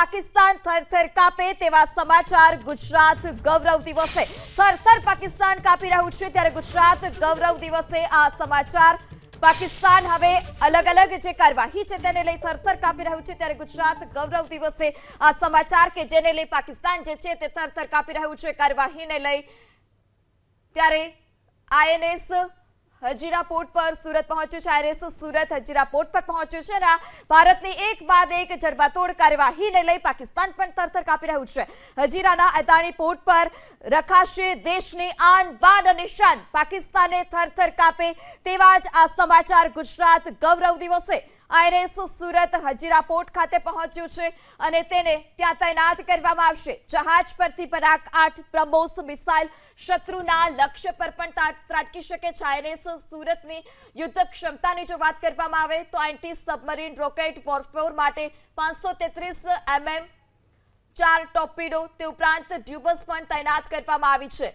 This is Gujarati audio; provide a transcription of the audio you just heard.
પાકિસ્તાન થરથર કાપે તેવા સમાચાર ગુજરાત ગૌરવ દિવસે થરથર પાકિસ્તાન કાપી રહ્યું છે ત્યારે ગુજરાત ગૌરવ દિવસે આ સમાચાર પાકિસ્તાન હવે અલગ અલગ જે કાર્યવાહી છે તેને લઈ થરથર કાપી રહ્યું છે ત્યારે ગુજરાત ગૌરવ દિવસે આ સમાચાર કે જેને લઈ પાકિસ્તાન જે છે તે થરથર કાપી રહ્યું છે કાર્યવાહીને લઈ ત્યારે આઈએનએસ હજીરા પોર્ટ પર સુરત પહોંચ્યું છે આઈએનએસ સુરત હજીરા પોર્ટ પર પહોંચ્યું છે અને ભારતની એક બાદ એક જડબાતોડ કાર્યવાહીને લઈ પાકિસ્તાન પણ થરથર કાપી રહ્યું છે હજીરાના અદાણી પોર્ટ પર રખાશે દેશની આન બાન અને શાન પાકિસ્તાને થરથર કાપે તેવા જ આ સમાચાર ગુજરાત ગૌરવ દિવસે આઈએનએસ સુરત હજીરા પોર્ટ ખાતે પહોંચ્યું છે અને તેને ત્યાં તૈનાત કરવામાં આવશે જહાજ પરથી પરાગ 8 બ્રહ્મોસ મિસાઇલ શત્રુના લક્ષ્ય પર પણ ત્રાટકી શકે છે આઈએનએસ સુરતની યુદ્ધ ક્ષમતાની જો વાત કરવામાં આવે તો એન્ટી સબમરીન રોકેટ વોરફેર માટે 533 mm 4 ટોર્પીડો તે ઉપરાંત ડ્યુબસ પણ તૈનાત કરવામાં આવી છે